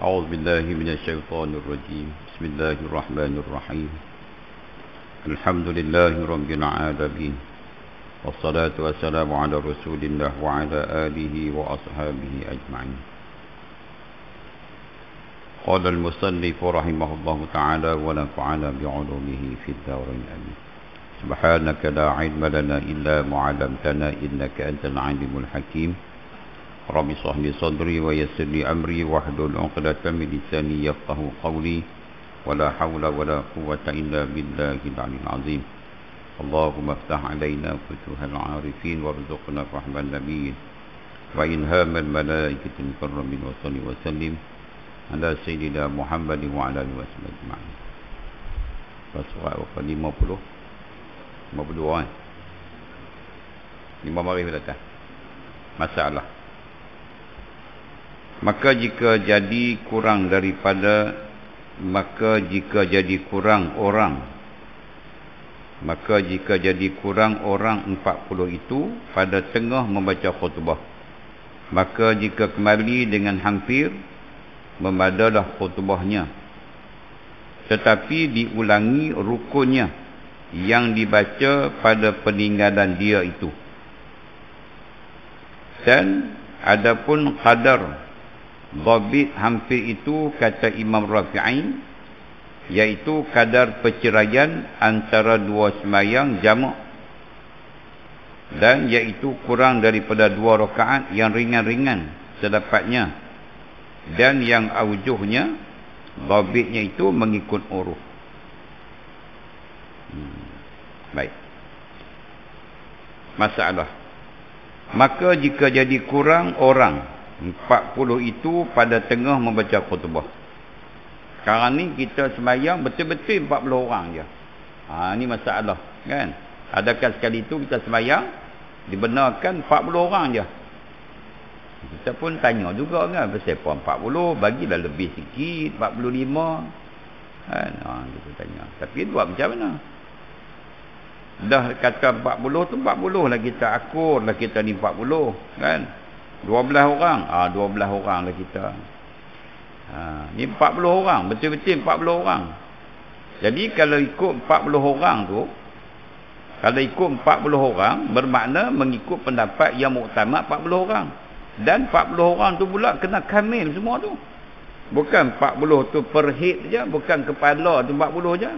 أعوذ بالله من الشيطان الرجيم بسم الله الرحمن الرحيم الحمد لله رب العالمين والصلاة والسلام على رسول الله وعلى آله وأصحابه أجمعين قال المصنف رحمه الله تعالى ونفعنا بعلومه في الدارين آمين سبحانك لا علم لنا إلا ما علمتنا إنك أنت العليم الحكيم رب اشرح لي صدري ويسر لي أمري واحلل عقدة من لساني يفقهوا قولي ولا حول ولا قوة إلا بالله العلي العظيم اللهم افتح علينا فتوح العارفين وارزقنا فهم النبيين وإلهام الملائكة المكرمين وصل وسلم على سيدنا محمد وعلى آله وصحبه أجمعين. Surah 50 52 5 mari datang. Masalah. Maka jika jadi kurang orang Maka jika jadi kurang orang 40 itu pada tengah membaca khutbah, maka jika kembali dengan hampir, memadalah khutbahnya, tetapi diulangi rukunnya yang dibaca pada peninggalan dia itu. Dan adapun qadar dhabit hampir itu, kata Imam Rafi'i, iaitu kadar perceraian antara dua sembahyang jamak, dan iaitu kurang daripada 2 rakaat yang ringan-ringan sedapatnya, dan yang aujuhnya dhabitnya itu mengikut uruf. Baik. Masalah. Maka jika jadi kurang orang 40 itu pada tengah membaca khutbah. Sekarang ni kita sembahyang betul-betul 40 orang je. Ni masalah kan. Adakah sekali itu kita sembahyang dibenarkan 40 orang je? Kita pun tanya juga kan, pasal 40 bagilah lebih sikit, 45 kan. Kita tanya. Tapi buat macam mana? Dah kata 40 tu 40 lah, kita akur lah, kita ni 40 kan. 12 orang, 12 orang lah kita. Ni 40 orang, betul-betul 40 orang. Jadi kalau ikut 40 orang tu, kalau ikut 40 orang, bermakna mengikut pendapat yang muktamad 40 orang. Dan 40 orang tu pula kena kamil semua tu. Bukan 40 tu per head je, bukan kepala tu 40 je.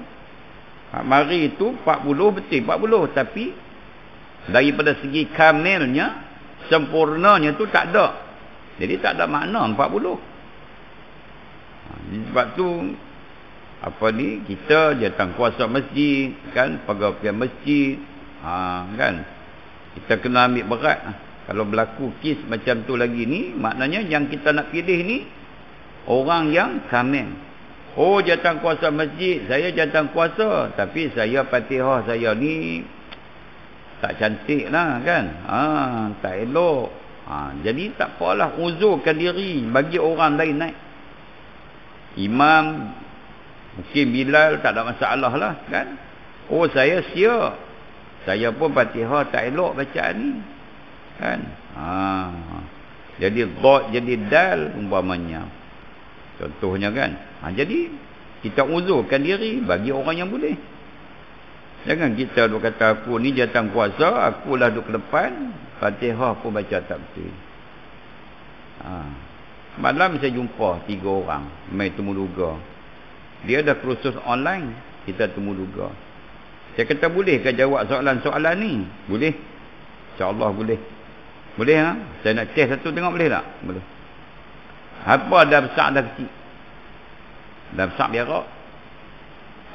Mari tu 40 betul 40, tapi daripada segi kamilnya, sempurnanya tu tak ada. Jadi tak ada makna 40. Sebab tu kita datang kuasa masjid kan, pegawai masjid kan, kita kena ambil berat. Kalau berlaku kes macam tu lagi ni, maknanya yang kita nak pilih ni orang yang kamil. Jawatan kuasa masjid, saya jawatan kuasa, tapi saya Fatihah saya ni tak cantik lah kan, tak elok. Jadi tak apalah, uzurkan diri, bagi orang lain naik. Imam mungkin Bilal tak ada masalah lah kan. Saya siap, saya pun Fatihah tak elok bacaan ni kan. Jadi dhad jadi dal umpamanya, contohnya kan. Jadi kita uzurkan diri bagi orang yang boleh. Jangan kita duk kata aku ni jawatan kuasa, akulah duk ke depan, Fatihah pun baca tak betul. Malam saya jumpa 3 orang mai temu duga. Dia ada kursus online, kita temu duga. Saya kata boleh ke jawab soalan-soalan ni? Boleh. InsyaAllah boleh. Boleh Saya nak test satu tengok boleh tak? Boleh. Apa dah besar dah kecil? Dah besar berak.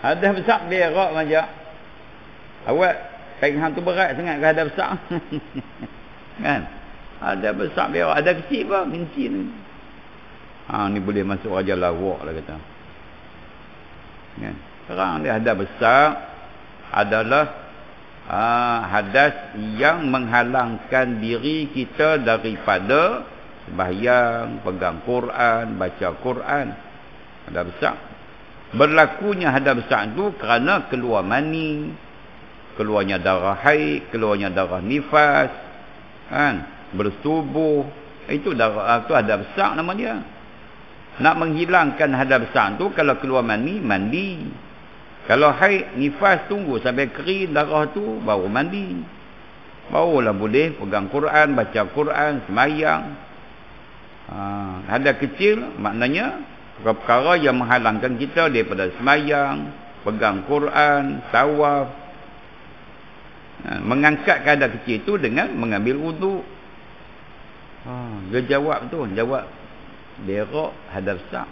Ada besar berak majak. Awak hang tu berat sangat ke ada besar? Kan? Ada besar berak, ada kecil apa? Mencin. Ni boleh masuk raja lawak lah kata. Kan? Sekarang dia ada besar adalah hadas yang menghalangkan diri kita daripada sembahyang, pegang Quran, baca Quran. Hadas besar. Berlakunya hadas besar itu kerana keluar mani, keluarnya darah haid, keluarnya darah nifas, kan, bersubuh, itu darah, itu hadas besar nama dia. Nak menghilangkan hadas besar tu, kalau keluar mani, mandi. Kalau haid, nifas, tunggu sampai kering darah tu, baru mandi. Barulah boleh pegang Quran, baca Quran, semayang. Hadas kecil, maknanya perkara yang menghalangkan kita daripada semayang, pegang Quran, tawaf. Mengangkat hadas kecil itu dengan mengambil wuduk. Dia jawab tu, jawab berak hadas besar.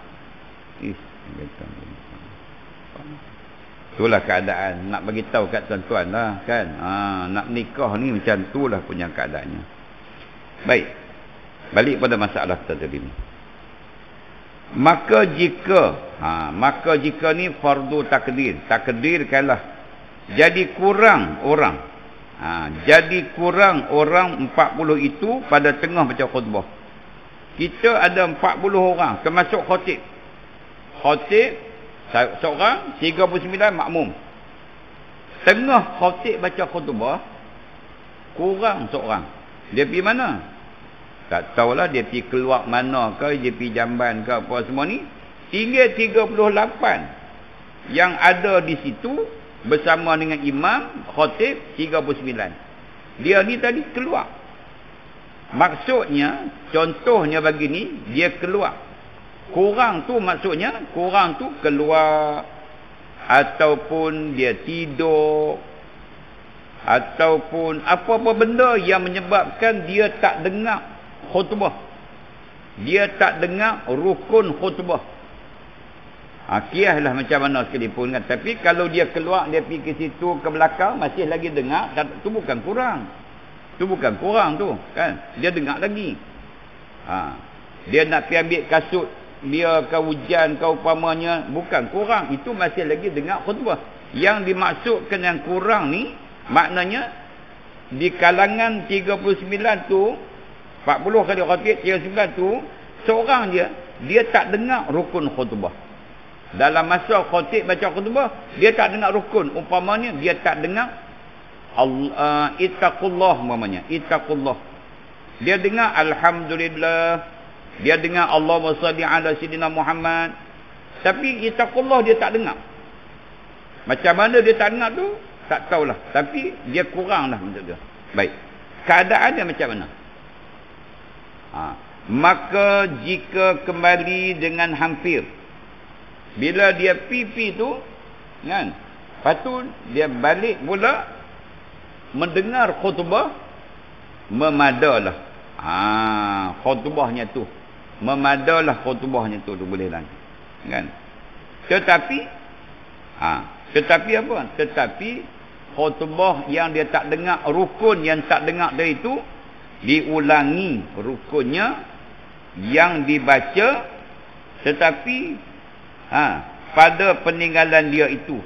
Itulah keadaan. Nak bagi tahu kat tuan-tuan lah kan. Nak nikah ni macam itulah punya keadaannya. Baik. Balik pada masalah kita tadi ni. Maka jika ni fardu takdir. Takdirkanlah. Jadi kurang orang. Jadi kurang orang 40 itu pada tengah baca khutbah. Kita ada 40 orang termasuk khatib. Khatib seorang, 39 makmum. Tengah khatib baca khutbah, kurang seorang. Dia pergi mana? Tak tahulah dia pergi keluar mana ke, dia pergi jamban ke apa semua ni. Tinggal 38 yang ada di situ bersama dengan imam, khatib 39. Dia ni tadi keluar. Maksudnya, contohnya begini, dia keluar. Kurang tu maksudnya, kurang tu keluar. Ataupun dia tidur. Ataupun apa-apa benda yang menyebabkan dia tak dengar khutbah. Dia tak dengar rukun khutbah. Kiaslah macam mana sekalipun kan. Tapi kalau dia keluar, dia pergi ke situ, ke belakang, masih lagi dengar, tu bukan kurang. Tu bukan kurang tu kan. Dia dengar lagi. Dia nak pergi ambil kasut dia ke hujan ke upamanya, bukan kurang. Itu masih lagi dengar khutbah. Yang dimaksudkan yang kurang ni, maknanya di kalangan 39 tu, 40 kali khatib 39 tu, seorang dia tak dengar rukun khutbah. Dalam masa khatib baca khutbah, dia tak dengar rukun. Umpamanya dia tak dengar ittaqullah umpamanya, ittaqullah. Dia dengar alhamdulillah, dia dengar Allahumma salli ala sayyidina Muhammad, tapi ittaqullah dia tak dengar. Macam mana dia tak dengar tu tak tahulah, tapi dia kurang lah macam tu. Baik, keadaannya macam mana? Maka jika kembali dengan hampir, bila dia pipi tu kan, lepas tu dia balik pula mendengar khutbah, memadalah khutbahnya tu, memadalah khutbahnya tu boleh lagi kan. Tetapi apa? Tetapi khutbah yang dia tak dengar, rukun yang tak dengar dari itu, diulangi rukunnya yang dibaca, tetapi pada peninggalan dia itu.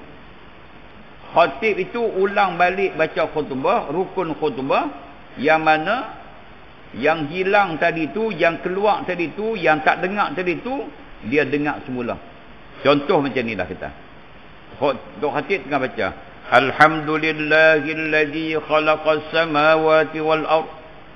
Khatib itu ulang balik baca khutbah, rukun khutbah, yang mana yang hilang tadi tu, yang keluar tadi tu, yang tak dengar tadi tu, dia dengar semula. Contoh macam ni lah kita. Khatib tengah baca, alhamdulillahillazi khalaqas samawati wal ard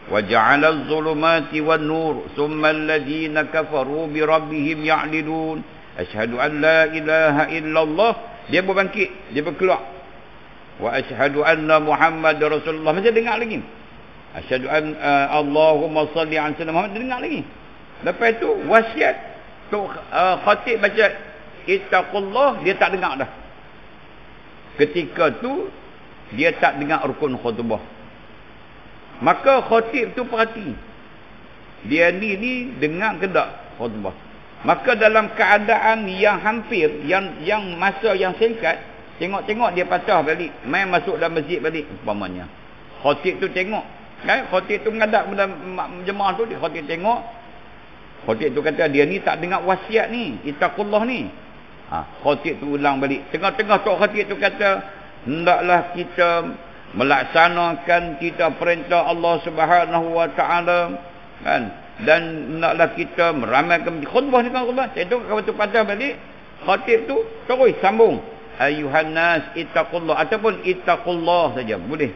wa ja'ala adh-dhulumati wan nur thumma alladhina kafaru bi rabbihim ya'dilun asyhadu an la ilaha illallah. Dia berbangkit, dia berkeluar, wa asyhadu anna Muhammadar Rasulullah. Macam dengar lagi, asyhadu an Allahumma salli ala sayyidina Muhammad, dengar lagi. Lepas tu wasiat tu, khatib baca ittaqullah, dia tak dengar dah. Ketika tu dia tak dengar rukun khutbah. Maka khatib tu perhati, dia ni dengar ke tak khutbah. Maka dalam keadaan yang hampir, yang masa yang singkat, tengok-tengok dia patah balik, main masuk dalam masjid balik umpamanya. Khatib tu tengok kan, khatib tu menghadap jemaah tu, khatib tengok, khatib tu kata dia ni tak dengar wasiat ni, ittaqullah ni. Khatib tu ulang balik. Tengah-tengah tu khatib tu kata, hendaklah kita melaksanakan kita perintah Allah Subhanahu wa taala kan, dan hendaklah kita meramaikan khutbah ni kan khutbah. Itu kalau tu patah balik, khatib tu terus sambung, ayuhan nas ittaqullah, ataupun ittaqullah saja boleh.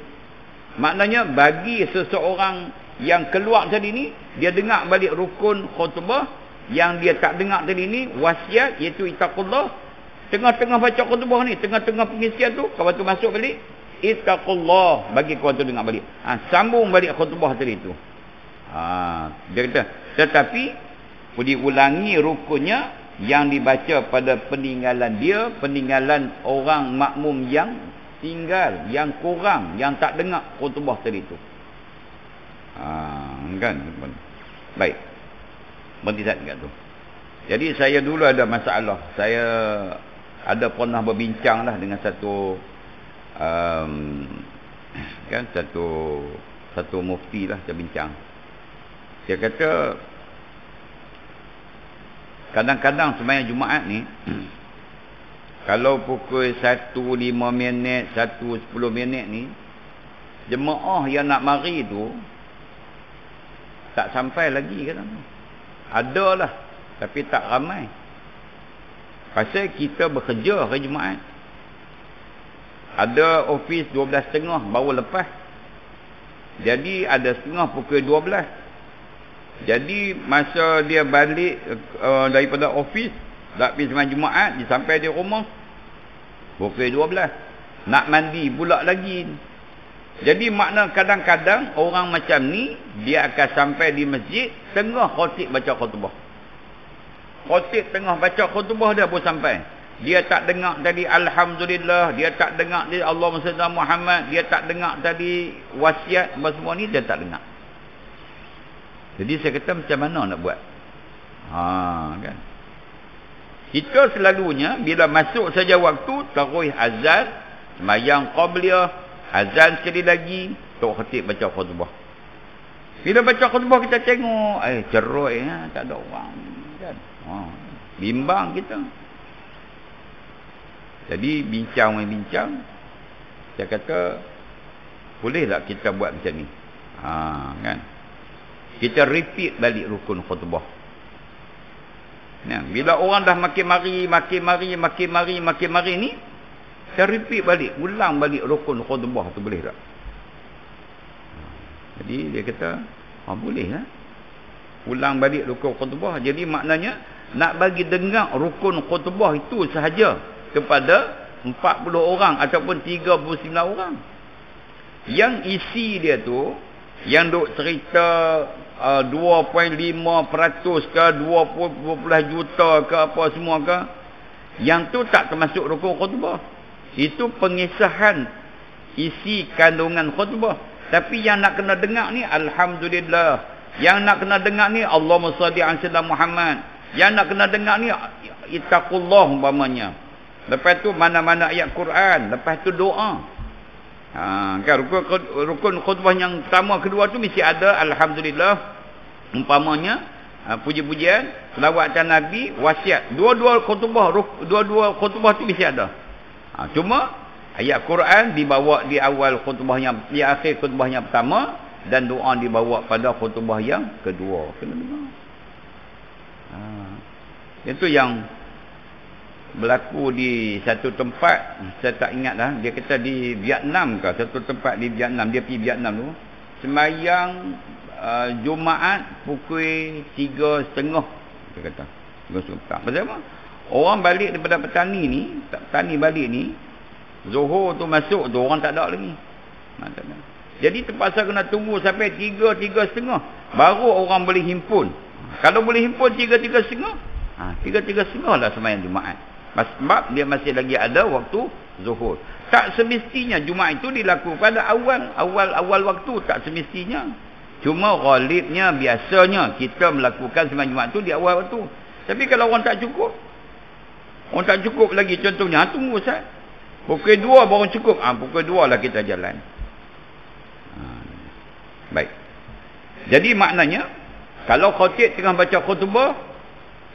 Maknanya bagi seseorang yang keluar tadi ni, dia dengar balik rukun khutbah, yang dia tak dengar tadi ni, wasiat iaitu ittaqullah. Tengah-tengah baca khutbah ni, tengah-tengah pengisian tu, kawan tu masuk balik, ittaqullah, bagi kawan tu dengar balik. Sambung balik khutbah tadi tu. Dia kata, tetapi diulangi rukunnya yang dibaca pada peninggalan dia, peninggalan orang makmum yang tinggal, yang kurang, yang tak dengar khutbah tadi tu. Kan? Baik. Berhenti saat kat tu. Jadi saya dulu ada masalah. Saya ada pernah berbincang lah dengan satu kan satu mufti lah, saya bincang. Dia kata kadang-kadang sembahyang Jumaat ni kalau pukul 1.05 minit, 1.10 minit ni, jemaah yang nak mari tu tak sampai lagi kan. Ada lah, tapi tak ramai. Pasal kita bekerja hari Jumaat. Ada ofis 12.30 baru lepas. Jadi ada setengah pukul 12. Jadi masa dia balik daripada ofis, dah pergi sembahyang Jumaat, dia sampai di rumah pukul 12. Nak mandi pula lagi. Jadi makna kadang-kadang orang macam ni, dia akan sampai di masjid tengah khatib baca khutbah. Khatib tengah baca khutbah dia pun sampai. Dia tak dengar tadi alhamdulillah, dia tak dengar tadi Allahumma salli ala Muhammad, dia tak dengar tadi wasiat, semua ni dia tak dengar. Jadi saya kata macam mana nak buat? Kan. Kita selalunya bila masuk saja waktu, terus azan, sembahyang qabliyah, azan sekali lagi, tok khatib baca khutbah. Bila baca khutbah kita tengok, ceroi tak ada orang kan. Bimbang kita. Jadi bincang, saya kata boleh tak kita buat macam ni? Kan. Kita repeat balik rukun khutbah. Nah, bila orang dah makin mari ni, kita repeat balik, ulang balik rukun khutbah tu, boleh tak? Jadi dia kata, boleh lah. Ulang balik rukun khutbah. Jadi maknanya nak bagi dengar rukun khutbah itu sahaja kepada 40 orang ataupun 39 orang. Yang isi dia tu, yang duk cerita 2.5% ke 20 juta ke apa semua ke, yang tu tak termasuk rukun khutbah. Itu pengesahan isi kandungan khutbah. Tapi yang nak kena dengar ni alhamdulillah, yang nak kena dengar ni Allahumma salli ala Muhammad, yang nak kena dengar ni ittaqullah umpamanya. Lepas tu mana-mana ayat Quran, lepas tu doa. Kan rukun khutbah yang pertama kedua tu mesti ada alhamdulillah umpamanya, puji-pujian, selawatan Nabi, wasiat. Dua-dua khutbah tu mesti ada. Cuma ayat Quran dibawa di awal khutbahnya, di akhir khutbahnya pertama, dan doa dibawa pada khutbah yang kedua. Kena dengar. Itu yang berlaku di satu tempat, saya tak ingat dah, dia kata di Vietnam ke, satu tempat di Vietnam, dia pergi Vietnam tu, sembahyang Jumaat pukul 3.30, dia kata 3.30. Pasal apa? Orang balik daripada petani balik ni, Zuhur tu masuk tu orang tak ada lagi. Jadi terpaksa kena tunggu sampai 3.30 baru orang boleh himpun. Kalau boleh himpun 3.30, 3.30 lah sembahyang Jumaat. Sebab dia masih lagi ada waktu Zuhur. Tak semestinya Jumaat itu dilakukan pada awal waktu, tak semestinya. Cuma ghalibnya, biasanya kita melakukan sembahyang Jumaat tu di awal waktu. Tapi kalau orang tak cukup lagi, contohnya, tunggu Ustaz, pukul 2 baru cukup, pukul 2 lah kita jalan. Baik. Jadi maknanya, kalau khatib tengah baca khutbah,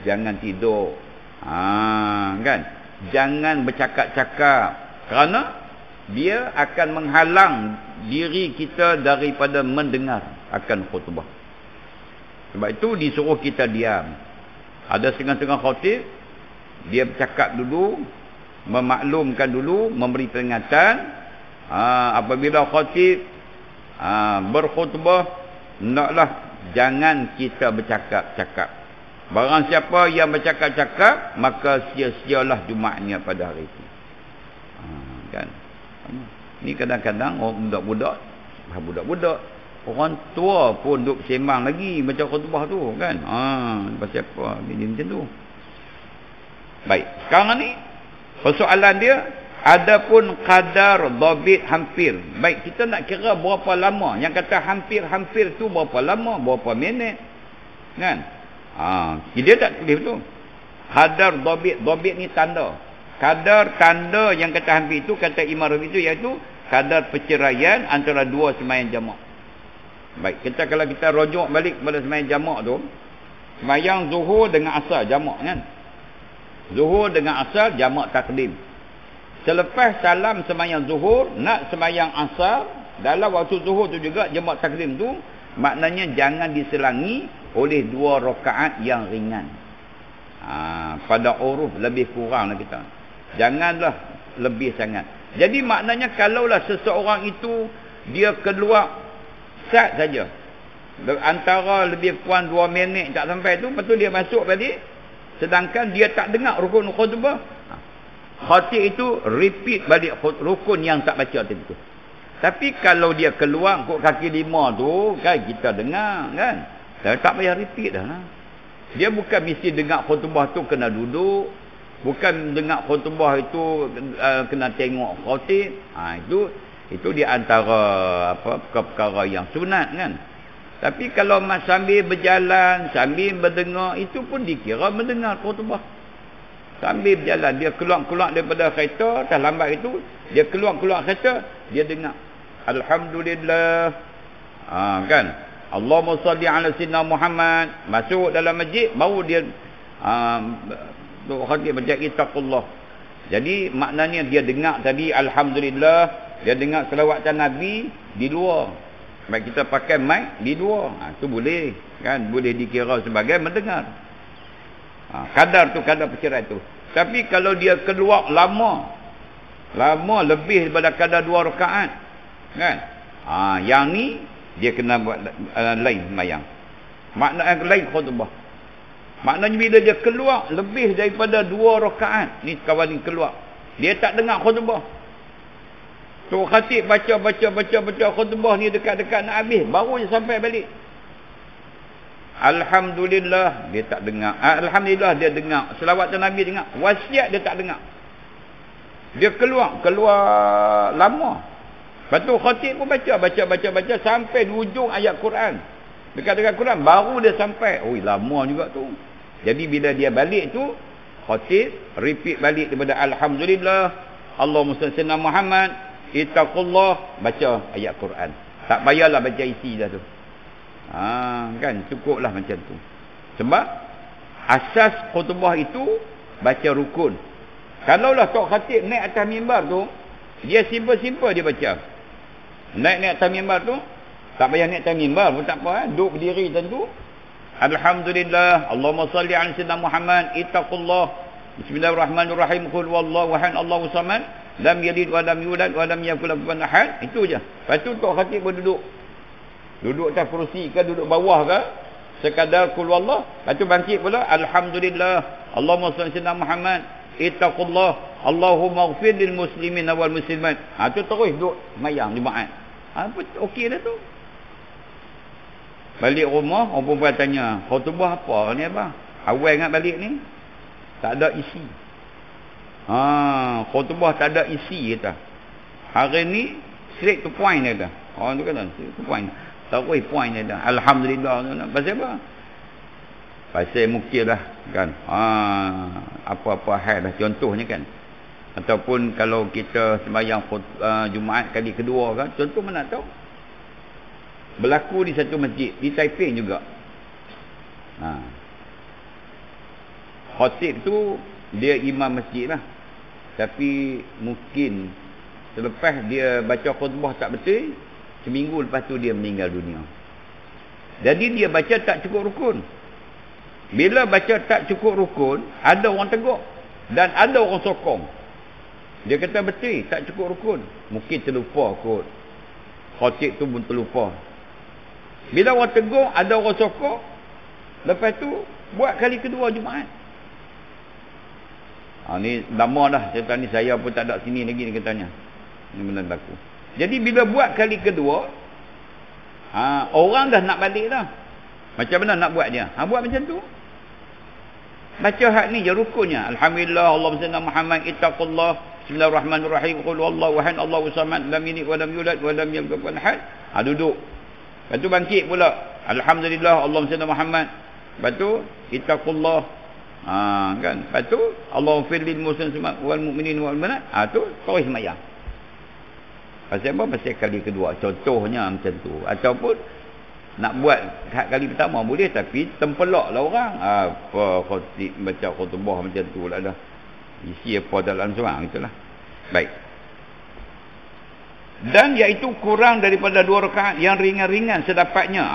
jangan tidur. Kan? Jangan bercakap-cakap, kerana dia akan menghalang diri kita daripada mendengar akan khutbah. Sebab itu disuruh kita diam. Ada setengah-setengah khatib, dia bercakap dulu, memaklumkan dulu, memberi peringatan. Apabila khatib berkhutbah, hendaklah jangan kita bercakap-cakap. Barang siapa yang bercakap-cakap, maka sia-sialah Jumaatnya pada hari itu. Kan? Ni kadang-kadang orang budak-budak, orang tua pun duk sembang lagi baca khutbah tu kan. Pasal apa? Dia macam tu. Baik, sekarang ni persoalan dia, adapun qadar dhabit hampir. Baik, kita nak kira berapa lama. Yang kata hampir-hampir tu berapa lama, berapa minit. Kan? Dia tak tulis tu. Qadar dhabit ni tanda. Kadar tanda yang kata hampir itu, kata Imam Rabi itu, iaitu kadar perceraian antara dua sembahyang jamak. Baik, kalau kita rujuk balik pada sembahyang jamak tu, sembahyang zuhur dengan asar jamak kan. Zuhur dengan asar jamak takdim. Selepas salam sembahyang zuhur, nak sembahyang asar, dalam waktu zuhur tu juga jamak takdim tu, maknanya jangan diselangi oleh 2 rakaat yang ringan. Pada uruf lebih kurang lah kita. Janganlah lebih sangat. Jadi maknanya kalaulah seseorang itu dia keluar sat saja, antara lebih kurang 2 minit tak sampai tu, lepas tu dia masuk balik, sedangkan dia tak dengar rukun khutbah, khatib itu repeat balik rukun yang tak baca tadi tu. Tapi kalau dia keluar kok kaki 5 tu kan kita dengar kan, tak payah repeat dah lah. Dia bukan mesti dengar khutbah tu kena duduk, bukan dengar khutbah itu kena tengok khatib. Itu di antara perkara yang sunat kan. Tapi kalau sambil berjalan, sambil mendengar, itu pun dikira mendengar khutbah. Sambil berjalan, dia keluar daripada kereta, dah lambat itu, dia keluar kereta, dia dengar alhamdulillah. Kan? Allahumma salli ala sayyidina Muhammad. Masuk dalam masjid, baru dia khatib baca ittaqullah. Jadi maknanya dia dengar tadi alhamdulillah, dia dengar selawatan Nabi di luar. Baik, kita pakai mic di luar, tu boleh kan, boleh dikira sebagai mendengar. Kadar tu kadar perceraian tu. Tapi kalau dia keluar lama lebih daripada kadar 2 rakaat kan, yang ni dia kena buat lain sembahyang. Maknanya lain khutbah. Maknanya bila dia keluar lebih daripada 2 rakaat, ni kawan ni keluar, dia tak dengar khutbah. Tu khatib baca khutbah ni dekat-dekat nak habis, baru dia sampai balik. Alhamdulillah dia tak dengar. Alhamdulillah dia dengar. Selawat Nabi dengar. Wasiat dia tak dengar. Dia keluar lama. Lepas tu khatib pun baca sampai di ujung ayat Quran. Dekat-dekat Quran baru dia sampai. Lama juga tu. Jadi bila dia balik tu, khatib repeat balik daripada alhamdulillah, Allahumma salli ala sayyidina Muhammad, ittaqullah, baca ayat Quran. Tak payahlah baca isi dah tu. Kan cukuplah macam tu. Sebab asas khutbah itu baca rukun. Kalaulah tok khatib naik atas mimbar tu, dia simple-simple dia baca. Naik atas mimbar tu, tak payah naik atas mimbar pun tak apa, duduk berdiri tentu. Alhamdulillah, Allahumma salli ala sayyidina Muhammad, ittaqullah, bismillahirrahmanirrahim, qul huwallahu ahad, Allahu samad, lam yalid wa lam yulad wa lam yakul lahu kufuwan ahad. Itu je. Lepas tu tok khatib berduduk. Duduk atas kerusi ke duduk bawah ke, sekadar qul huwallah. Lepas tu bangkit pula, alhamdulillah, Allahumma salli ala sayyidina Muhammad, ittaqullah, Allahumma ighfir lil muslimin wal muslimat. Tu terus duduk sembahyang Jumaat. Okey dah tu. Balik rumah, orang perempuan tanya, khutbah apa ni abang? Awal ingat balik ni? Tak ada isi. Khutbah tak ada isi kata. Hari ni straight to point dia dah. Orang tu kata straight to point. Terus point dia dah. Alhamdulillah. Pasal apa? Pasal mukir lah kan. Apa-apa hal dah, contohnya kan. Ataupun kalau kita sembahyang Jumaat kali kedua kan, contoh mana tahu. Berlaku di satu masjid di Taiping juga. Khatib tu dia imam masjid lah. Tapi mungkin selepas dia baca khutbah tak betul, seminggu lepas tu dia meninggal dunia. Jadi dia baca tak cukup rukun. Bila baca tak cukup rukun, ada orang tegur dan ada orang sokong. Dia kata betul tak cukup rukun. Mungkin terlupa kot. Khatib tu pun terlupa. Bila orang tegur, ada orang sokong, Lepas tu buat kali kedua Jumaat. Ni lama dah cerita ni, saya pun tak ada sini lagi ni katanya. Ni benda berlaku. Jadi bila buat kali kedua, orang dah nak balik dah. Macam mana nak buat dia? Buat macam tu. Baca hak ni je rukunnya. Alhamdulillah, Allahumma salli Muhammad, ittaqullah, bismillahirrahmanirrahim, qul huwallahu ahad, Allahu samad, lam yalid wa lam yulad wa lam yakul lahu ahad. Duduk. Lepas tu bangkit pula. Alhamdulillah, Allahumma salli Muhammad. Lepas tu ittaqullah. Kan? Lepas tu Allahu firlil muslimin wal mu'minin wal mu'minat. Tu terus sembahyang. Pasal apa? Pasal kali kedua. Contohnya macam tu. Ataupun nak buat kali pertama boleh, tapi tempelaklah orang. Khotib baca khutbah macam tu lah dah. Isi apa dalam seorang itulah. Baik. Dan iaitu kurang daripada 2 rakaat yang ringan-ringan sedapatnya.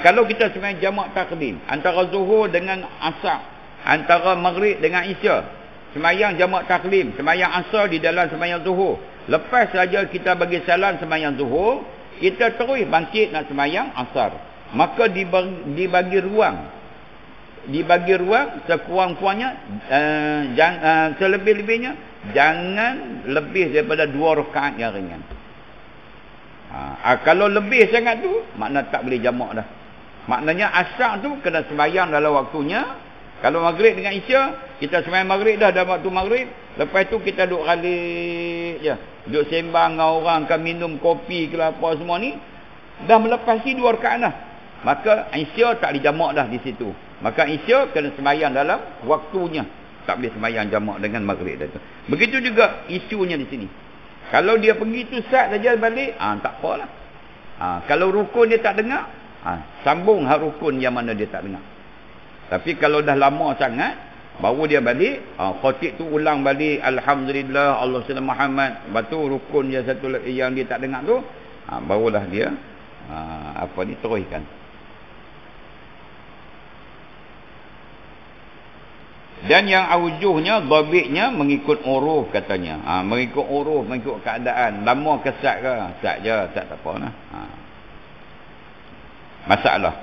Kalau kita sembahyang jamak takdim antara zuhur dengan asar, antara maghrib dengan isya, sembahyang jamak takdim, sembahyang asar di dalam sembahyang zuhur. Lepas saja kita bagi salam sembahyang zuhur, kita terus bangkit nak sembahyang asar. Maka dibagi ruang sekurang-kurangnya, selebih-lebihnya jangan lebih daripada 2 rakaat yang ringan. Kalau lebih sangat tu, makna tak boleh jamak dah. Maknanya asar tu kena sembahyang dalam waktunya. Kalau maghrib dengan isya, kita sembahyang maghrib dah dalam waktu maghrib. Lepas tu kita duduk ralik je, duduk sembang dengan orang, kan minum kopi ke apa semua ni, dah melepasi 2 rakaat dah. Maka isya tak dijamak dah di situ. Maka isya kena sembahyang dalam waktunya. Tak boleh sembahyang jamak dengan maghrib dah tu. Begitu juga isunya di sini. Kalau dia pergi tu sat saja balik, tak apalah. Kalau rukun dia tak dengar, sambung hak rukun yang mana dia tak dengar. Tapi kalau dah lama sangat baru dia balik, khatib tu ulang balik alhamdulillah, Allahumma salli Muhammad, lepas tu rukun dia satu yang dia tak dengar tu, barulah dia teruskan. Dan yang aujuhnya, dhabitnya mengikut uruf katanya. Mengikut uruf, mengikut keadaan. Lama ke sat ke? Sat je, sat tak apa lah. Masalah.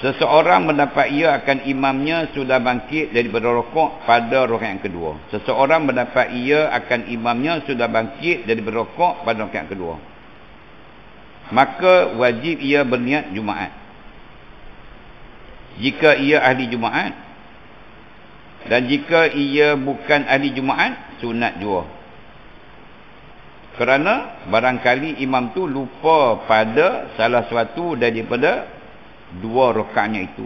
Seseorang mendapat ia akan imamnya sudah bangkit daripada rokok pada rakaat yang kedua. Seseorang mendapat ia akan imamnya sudah bangkit daripada rokok pada rakaat yang kedua. Maka wajib ia berniat Jumaat. Jika ia ahli Jumaat, dan jika ia bukan ahli Jumaat, sunat jua. Kerana barangkali imam tu lupa pada salah suatu daripada 2 rakaatnya itu.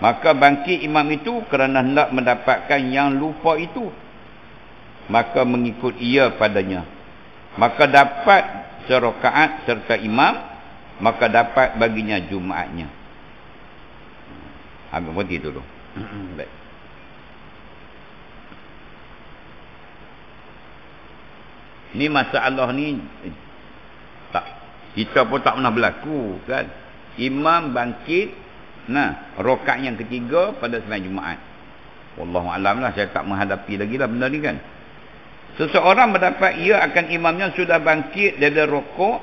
Maka bangkit imam itu kerana hendak mendapatkan yang lupa itu, maka mengikut ia padanya. Maka dapat serakaat serta imam, maka dapat baginya Jumaatnya. Ambil berhenti dulu. Baik. Ni masalah ni kita pun tak pernah berlaku kan. Imam bangkit rakaat yang ketiga pada sembahyang Jumaat. Wallahu alam lah, saya tak menghadapi lagi lah benda ni kan. Seseorang mendapat ia akan imamnya sudah bangkit dari rokok,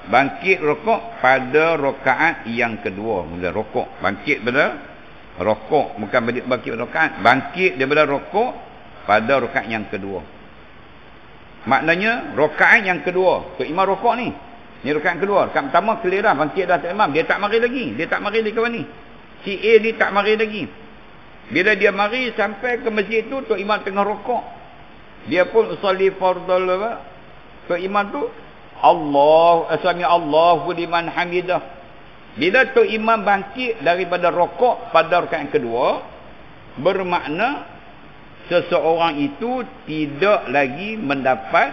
bangkit rokok pada rakaat yang kedua. Mula rokok, bangkit pada rokok, bukan bangkit pada rakaat, bangkit daripada rokok pada rakaat yang kedua. Maknanya rakaat yang kedua, tu imam rokok ni rakaat kedua. Rakaat pertama clear dah, bangkit dah imam, dia tak mari lagi. Dia tak mari lagi kawan ni. Si A ni tak mari lagi. Bila dia mari sampai ke masjid tu, tu imam tengah rokok. Dia pun usalli fardal apa? Tu imam tu Sami Allahu liman hamidah. Bila tu imam bangkit daripada rokok pada rakaat yang kedua, bermakna seseorang itu tidak lagi mendapat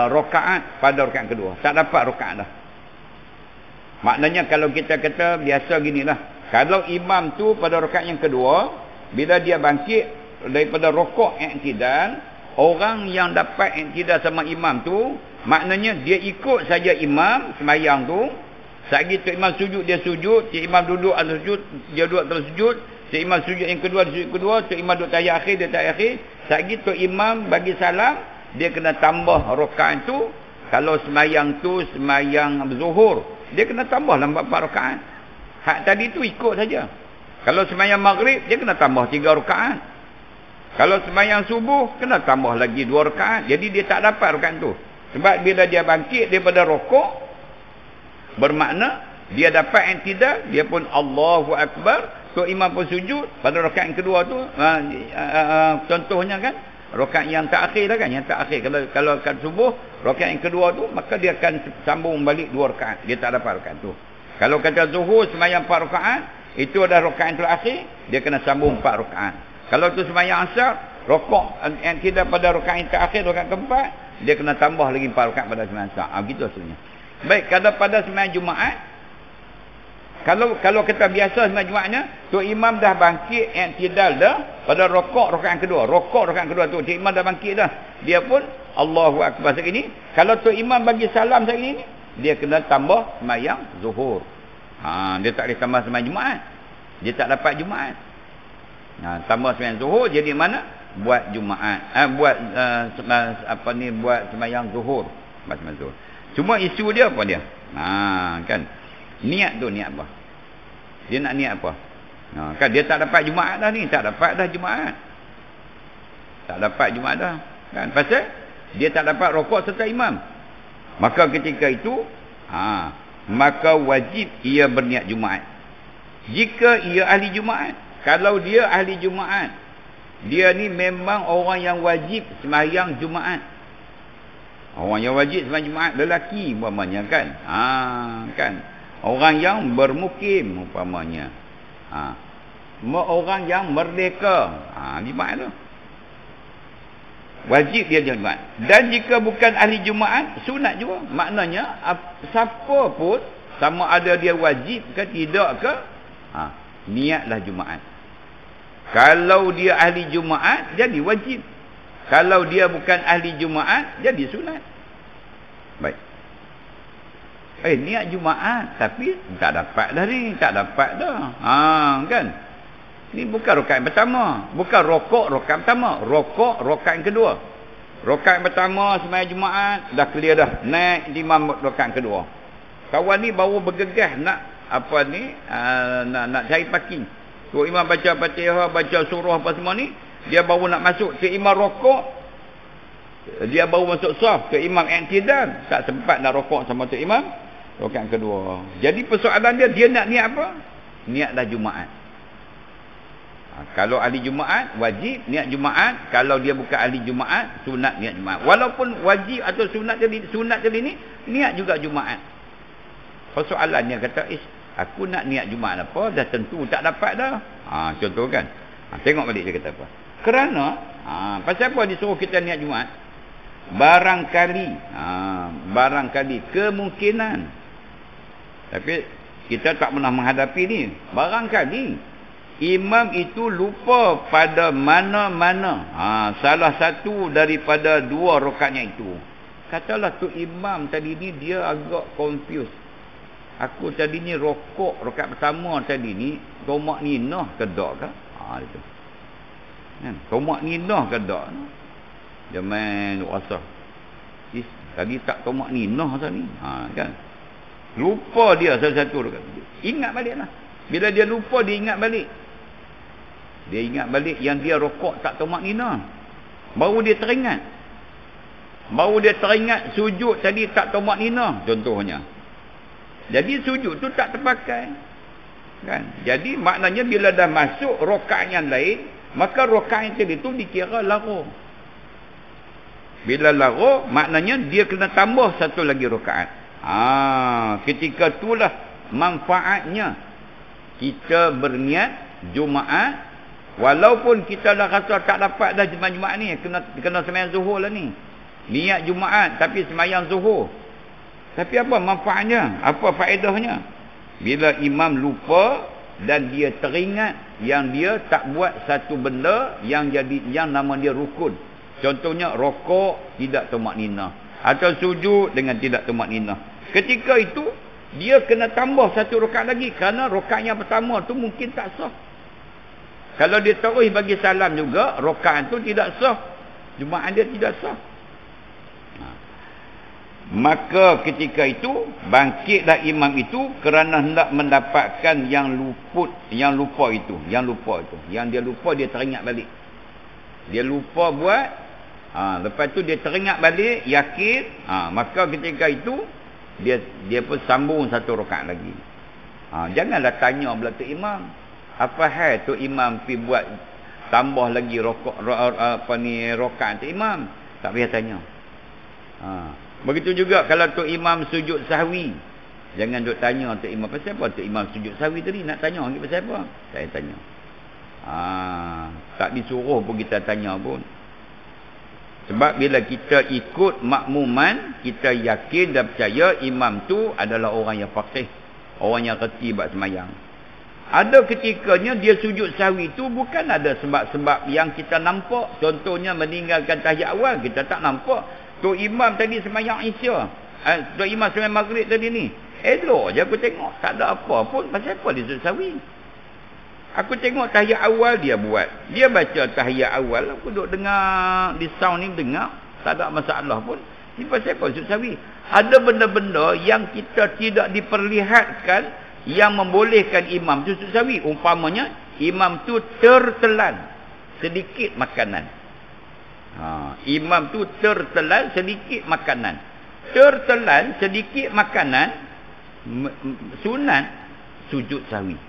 rakaat pada rakaat yang kedua. Tak dapat rakaat dah. Maknanya kalau kita kata biasa ginilah, kalau imam tu pada rakaat yang kedua, bila dia bangkit daripada rokok i'tidal, orang yang dapat i'tidal sama imam tu, maknanya dia ikut saja imam sembahyang tu. Sekali tu imam sujud, dia sujud. Si imam duduk atas sujud, dia duduk atas sujud. Si imam sujud yang kedua, dia sujud kedua. Si imam duduk tahiyat akhir, dia tahiyat akhir. Sekali tu imam bagi salam, dia kena tambah rakaat tu Kalau semayang tu semayang zuhur, dia kena tambah lambat 4 rakaat. Hak tadi tu ikut saja. Kalau semayang maghrib, dia kena tambah 3 rakaat. Kalau semayang subuh, kena tambah lagi 2 rakaat. Jadi dia tak dapat rakaat tu. Sebab bila dia bangkit daripada rokok, bermakna dia dapat i'tidal, dia pun Allahu Akbar, so imam pun sujud pada rakaat yang kedua tu. Contohnya kan, rakaat yang terakhir lah kan, yang terakhir. Kalau kat subuh, rakaat yang kedua tu, maka dia akan sambung balik 2 rakaat. Dia tak dapat rakaat tu. Kalau kata zuhur semayang 4 rakaat, itu adalah rakaat yang terakhir, dia kena sambung 4 rakaat. Kalau tu semayang asar, rokok yang tidak pada rakaat yang terakhir, rakaat keempat, dia kena tambah lagi 4 rakaat pada semayang asar. Begitu hasilnya. Baik, kalau pada semayang Jumaat, kalau kita biasa semayang Jumaatnya, tu imam dah bangkit i'tidal dah pada rokok rakaat yang kedua. Rokok rakaat yang kedua tu, tu imam dah bangkit dah. Dia pun Allahu Akbar sekali. Kalau tu imam bagi salam sekali ni, dia kena tambah semayang zuhur. Dia tak boleh tambah semayang Jumaat. Dia tak dapat Jumaat. Tambah semayang zuhur, jadi mana? Buat Jumaat. Buat buat semayang zuhur. Buat semayang zuhur. Cuma isu dia apa dia? Kan. Niat tu niat apa? Dia nak niat apa? Kan dia tak dapat Jumaat dah ni. Tak dapat dah Jumaat. Tak dapat Jumaat dah. Kan? Pasal dia tak dapat rokok serta imam. Maka ketika itu, maka wajib ia berniat Jumaat. Jika ia ahli Jumaat. Kalau dia ahli Jumaat, dia ni memang orang yang wajib sembahyang Jumaat. Orang yang wajib sembahyang Jumaat, lelaki umpamanya kan. Kan. Orang yang bermukim umpamanya. Orang yang merdeka. Jumaat tu. Wajib dia Jumaat. Dan jika bukan ahli Jumaat, sunat juga. Maknanya siapa pun, sama ada dia wajib ke tidak ke, niatlah Jumaat. Kalau dia ahli Jumaat, jadi wajib. Kalau dia bukan ahli Jumaat, jadi sunat. Baik. Niat Jumaat, tapi tak dapat dah ni. Tak dapat dah. Kan? Ni bukan rakaat yang pertama. Bukan rokok rakaat pertama. Rokok rakaat yang kedua. Rakaat yang pertama sembahyang Jumaat, dah clear dah. Naik imam rakaat yang kedua. Kawan ni baru bergegas nak nak cari parking. So imam baca Fatihah, baca surah apa semua ni, dia baru nak masuk. Si imam rokok, dia baru masuk saf. Si imam i'tidal, tak sempat nak rokok sama tu imam rakaat yang kedua. Jadi persoalan dia nak niat apa? Niatlah Jumaat. Kalau ahli Jumaat, wajib niat Jumaat. Kalau dia bukan ahli Jumaat, sunat niat Jumaat. Walaupun wajib atau sunat jadi ni, niat juga Jumaat. Persoalannya kata, aku nak niat Jumaat apa? Dah tentu tak dapat dah. Contoh kan. Tengok balik dia kata apa. Kerana, pasal apa disuruh kita niat Jumaat? Barangkali kemungkinan. Tapi kita tak pernah menghadapi ni. Barangkali imam itu lupa pada mana-mana. Salah satu daripada 2 rakaatnya itu. Katalah tu imam tadi ni dia agak confused. Aku tadi ni rokok rakaat pertama tadi ni tomak ninah ke tak ke? Itu. Kan? Tomak ninah ke tak? Dia main rasa. Tadi tak tomak ninah tadi. Kan? Lupa dia salah satu rakaat. Ingat baliklah. Bila dia lupa, dia ingat balik. Dia ingat balik yang dia rokok tak tomak ninah. Baru dia teringat. Sujud tadi tak tomak ninah contohnya. Jadi sujud tu tak terpakai. Kan? Jadi maknanya bila dah masuk rakaat yang lain, maka rakaat yang tadi tu dikira lara. Bila lara, maknanya dia kena tambah satu lagi rakaat. Ketika itulah manfaatnya kita berniat Jumaat, walaupun kita dah rasa tak dapat dah Jumaat ni, kena sembahyang zuhur lah ni. Niat Jumaat tapi sembahyang zuhur. Tapi apa manfaatnya? Apa faedahnya? Bila imam lupa dan dia teringat yang dia tak buat satu benda yang nama dia rukun. Contohnya rokok tidak tumakninah atau sujud dengan tidak tumakninah. Ketika itu dia kena tambah satu rakaat lagi kerana rakaat yang pertama tu mungkin tak sah. Kalau dia terus bagi salam juga, rakaat tu tidak sah. Jumaat dia tidak sah. Maka ketika itu bangkitlah imam itu kerana hendak mendapatkan yang lupa itu. Yang dia lupa dia teringat balik. Dia lupa buat, lepas tu dia teringat balik, yakin, maka ketika itu dia pun sambung satu rakaat lagi. Janganlah tanya pula tu imam, apa hal tu imam pi buat tambah lagi rakaat tu imam. Tak payah tanya. Begitu juga kalau tu imam sujud sahwi, jangan duk tanya tu imam pasal apa tu imam sujud sahwi tadi, nak tanya lagi pasal apa? Tak payah tanya. Tak disuruh pun kita tanya pun. Sebab bila kita ikut makmuman, kita yakin dan percaya imam tu adalah orang yang faqih, orang yang reti bab semayang. Ada ketikanya dia sujud sahwi tu bukan ada sebab-sebab yang kita nampak. Contohnya meninggalkan tahiyat awal, kita tak nampak. Tu imam tadi semayang Isya, tu imam semayang Maghrib tadi ni, elok je aku tengok, tak ada apa pun. Pasal apa dia sujud sahwi? Aku tengok tahiyat awal dia buat, dia baca tahiyat awal, aku duduk dengar di sound ni, dengar, tak ada masalah pun. Ini pasal apa sujud sahwi? Ada benda-benda yang kita tidak diperlihatkan yang membolehkan imam tu sujud sahwi. Umpamanya imam tu tertelan sedikit makanan. Imam tu tertelan sedikit makanan. Tertelan sedikit makanan sunat sujud sahwi.